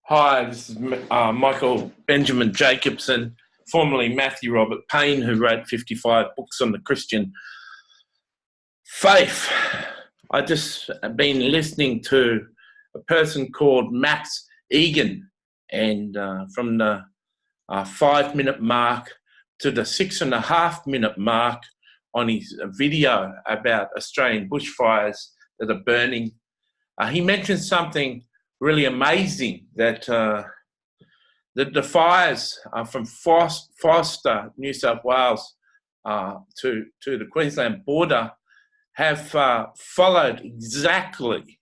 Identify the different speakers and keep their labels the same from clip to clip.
Speaker 1: Hi, this is Michael Benjamin Jacobson, formerly Matthew Robert Payne, who wrote 55 books on the Christian faith. I just been listening to a person called Max Egan, and from the 5-minute mark to the 6.5-minute mark on his video about Australian bushfires that are burning, he mentioned something really amazing, that the fires from Forster, New South Wales, to the Queensland border have followed exactly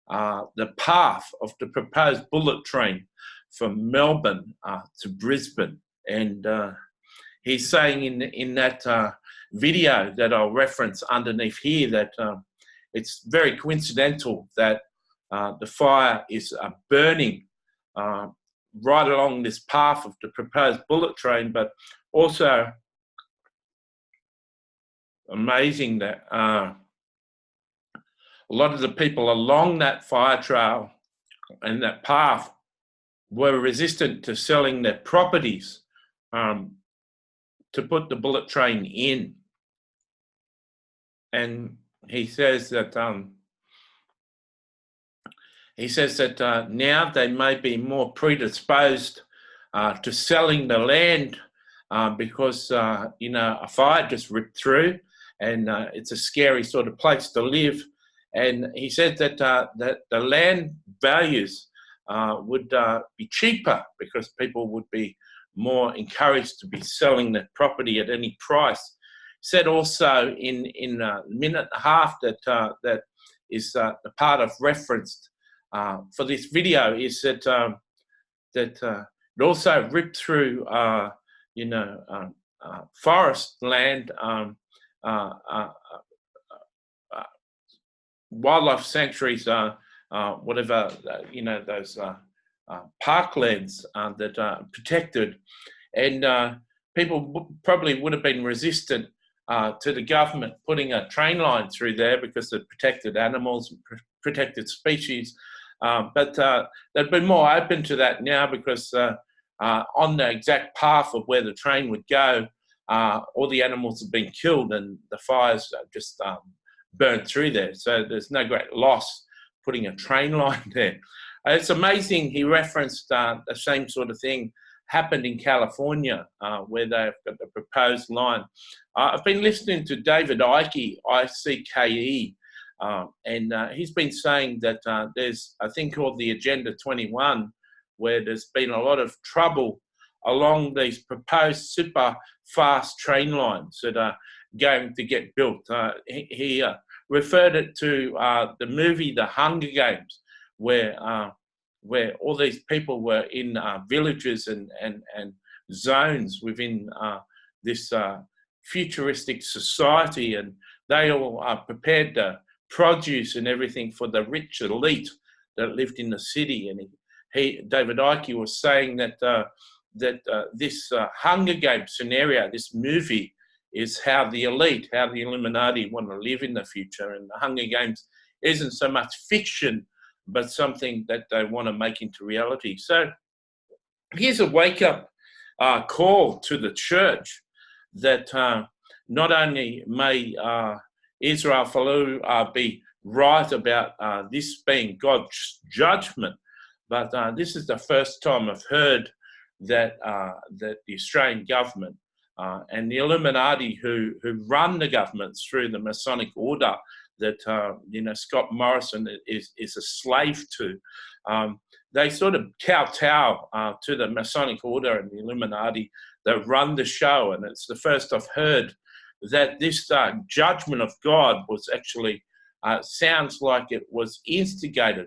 Speaker 1: the path of the proposed bullet train from Melbourne to Brisbane. And he's saying in that video that I'll reference underneath here that it's very coincidental that the fire is burning right along this path of the proposed bullet train, but also amazing that a lot of the people along that fire trail and that path were resistant to selling their properties to put the bullet train in. And he says that now they may be more predisposed to selling the land because a fire just ripped through, and it's a scary sort of place to live. And he said that that the land values would be cheaper because people would be more encouraged to be selling their property at any price. Said also in a minute and a half that that is the part I've referenced for this video is that it also ripped through forest land, wildlife sanctuaries, whatever, those parklands that are protected, and people probably would have been resistant to the government putting a train line through there because they're protected animals, protected species. But they've been more open to that now because on the exact path of where the train would go, all the animals have been killed and the fires just burned through there. So there's no great loss putting a train line there. It's amazing. He referenced the same sort of thing happened in California where they've got the proposed line. I've been listening to David Icke, I-C-K-E, and he's been saying that there's a thing called the Agenda 21, where there's been a lot of trouble along these proposed super fast train lines that are going to get built. He referred it to the movie The Hunger Games, where all these people were in villages and zones within this futuristic society, and they all are prepared to produce and everything for the rich elite that lived in the city. And David Icke was saying that this Hunger Games scenario, this movie, is how the elite, how the Illuminati want to live in the future. And the Hunger Games isn't so much fiction, but something that they want to make into reality. So here's a wake-up call to the church that not only may Israel Folau be right about this being God's judgment, but this is the first time I've heard that that the Australian government and the Illuminati who run the governments through the Masonic order that Scott Morrison is a slave to, they sort of kowtow to the Masonic order and the Illuminati that run the show. And it's the first I've heard that this judgment of God was actually, sounds like it was instigated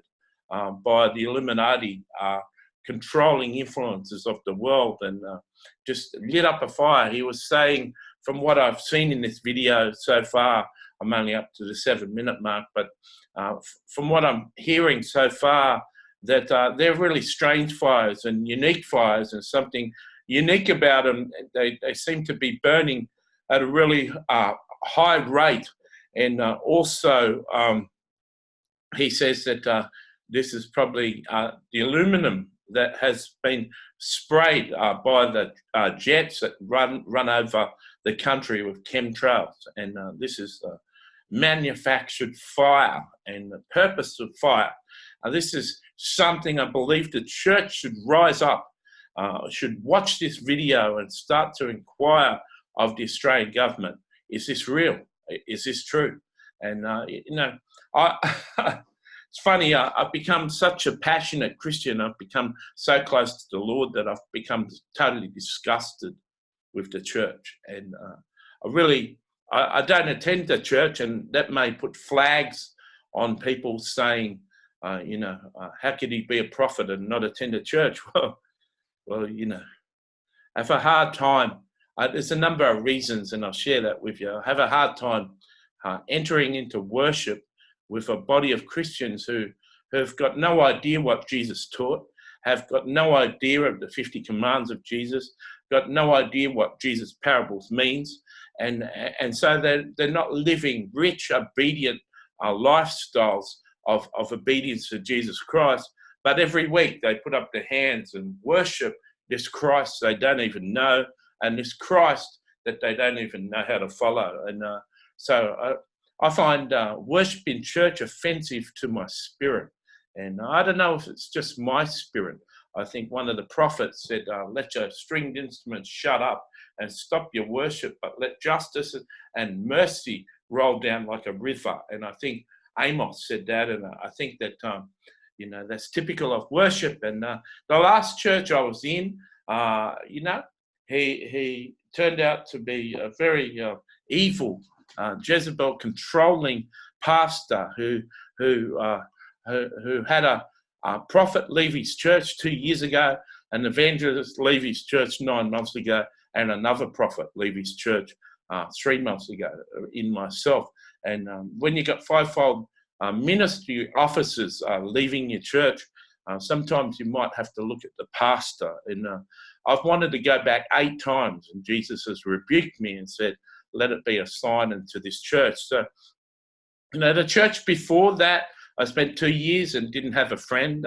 Speaker 1: by the Illuminati controlling influences of the world, and just lit up a fire. He was saying, from what I've seen in this video so far, I'm only up to the 7-minute mark, but from what I'm hearing so far, that they're really strange fires and unique fires, and something unique about them. They seem to be burning at a really high rate. And also, he says that this is probably the aluminum that has been sprayed by the jets that run over the country with chemtrails. And this is manufactured fire and the purpose of fire. This is something I believe the church should rise up, should watch this video and start to inquire of the Australian government. Is this real? Is this true? And, it's funny, I've become such a passionate Christian. I've become so close to the Lord that I've become totally disgusted with the church. And I don't attend the church, and that may put flags on people saying, how could he be a prophet and not attend a church? Well, I have a hard time. There's a number of reasons, and I'll share that with you. I have a hard time entering into worship with a body of Christians who have got no idea what Jesus taught, have got no idea of the 50 commands of Jesus, got no idea what Jesus' parables means, and so they're not living rich, obedient lifestyles of obedience to Jesus Christ. But every week they put up their hands and worship this Christ they don't even know, and this Christ that they don't even know how to follow. And so I find worship in church offensive to my spirit. And I don't know if it's just my spirit. I think one of the prophets said, let your stringed instruments shut up and stop your worship, but let justice and mercy roll down like a river. And I think Amos said that, and I think that, that's typical of worship. And the last church I was in, he turned out to be a very evil, Jezebel controlling pastor who had a prophet leave his church 2 years ago, an evangelist leave his church 9 months ago, and another prophet leave his church 3 months ago in myself. And when you got fivefold ministry officers leaving your church, sometimes you might have to look at the pastor. And I've wanted to go back 8 times, and Jesus has rebuked me and said, let it be a sign into this church. So, the church before that, I spent 2 years and didn't have a friend.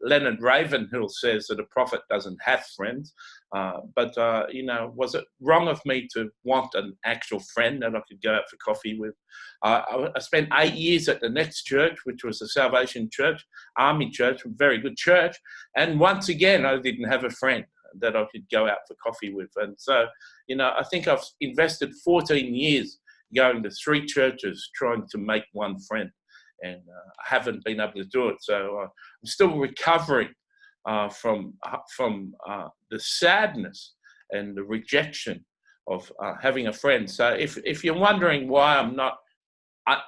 Speaker 1: Leonard Ravenhill says that a prophet doesn't have friends. But was it wrong of me to want an actual friend that I could go out for coffee with? I spent 8 years at the next church, which was the Salvation Church, Army Church, a very good church. And once again, I didn't have a friend that I could go out for coffee with. And so, I think I've invested 14 years going to 3 churches trying to make one friend. And I haven't been able to do it. So I'm still recovering from the sadness and the rejection of having a friend. So if you're wondering why I'm not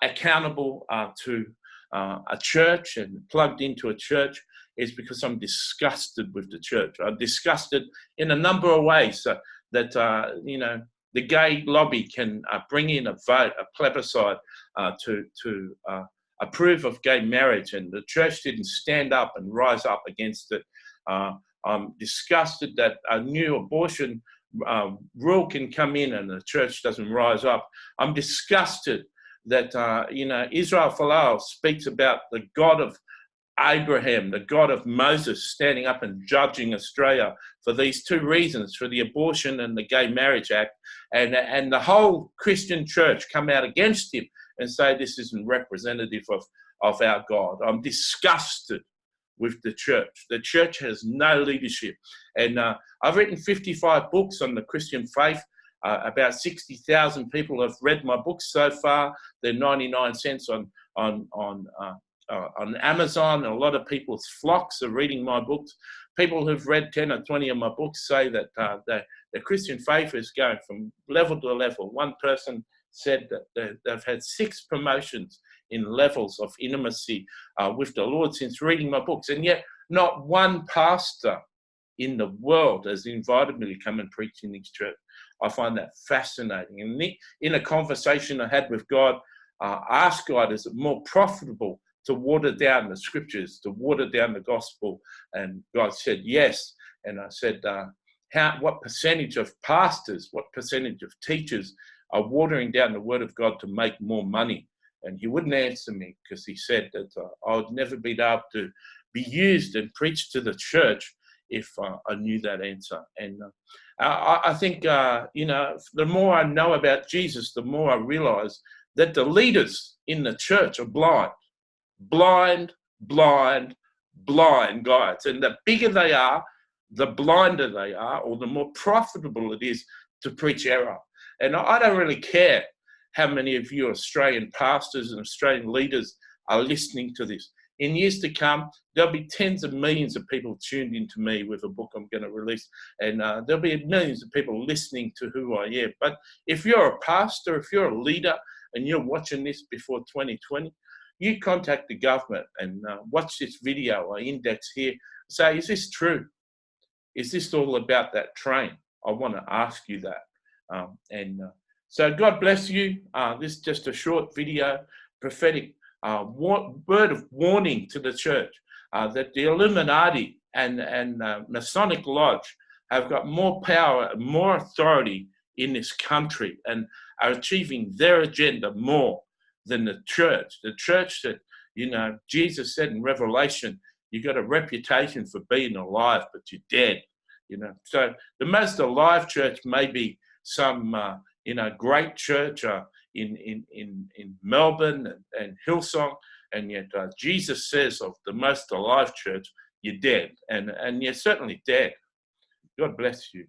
Speaker 1: accountable to a church and plugged into a church, is because I'm disgusted with the church. I'm disgusted in a number of ways that the gay lobby can bring in a vote, a plebiscite to approve of gay marriage, and the church didn't stand up and rise up against it. I'm disgusted that a new abortion rule can come in and the church doesn't rise up. I'm disgusted that Israel Folau speaks about the God of Abraham, the God of Moses, standing up and judging Australia for these 2 reasons, for the abortion and the Gay Marriage Act, and the whole Christian church come out against him and say this isn't representative of our God. I'm disgusted with the church. The church has no leadership. And I've written 55 books on the Christian faith. About 60,000 people have read my books so far. They're 99 cents on Amazon. And a lot of people's flocks are reading my books. People who've read 10 or 20 of my books say that the Christian faith is going from level to level. One person said that they've had 6 promotions in levels of intimacy with the Lord since reading my books. And yet not one pastor in the world has invited me to come and preach in this church. I find that fascinating. And in a conversation I had with God, I asked God, is it more profitable to water down the scriptures, to water down the gospel? And God said, yes. And I said, what percentage of pastors, what percentage of teachers are watering down the word of God to make more money? And he wouldn't answer me because he said that I would never be able to be used and preached to the church if I knew that answer. And I think, the more I know about Jesus, the more I realize that the leaders in the church are blind, blind, blind, blind guides. And the bigger they are, the blinder they are, or the more profitable it is to preach error. And I don't really care how many of you Australian pastors and Australian leaders are listening to this. In years to come, there'll be tens of millions of people tuned into me with a book I'm going to release, and there'll be millions of people listening to who I am. But if you're a pastor, if you're a leader, and you're watching this before 2020, you contact the government and watch this video I index here. Say, is this true? Is this all about that train? I want to ask you that. So God bless you. This is just a short video, prophetic word of warning to the church that the Illuminati and Masonic Lodge have got more power and more authority in this country and are achieving their agenda more than the church. The church that, Jesus said in Revelation, you got a reputation for being alive, but you're dead. So the most alive church may be some, great church in Melbourne and Hillsong, and yet Jesus says of the most alive church, you're dead, and you're certainly dead. God bless you.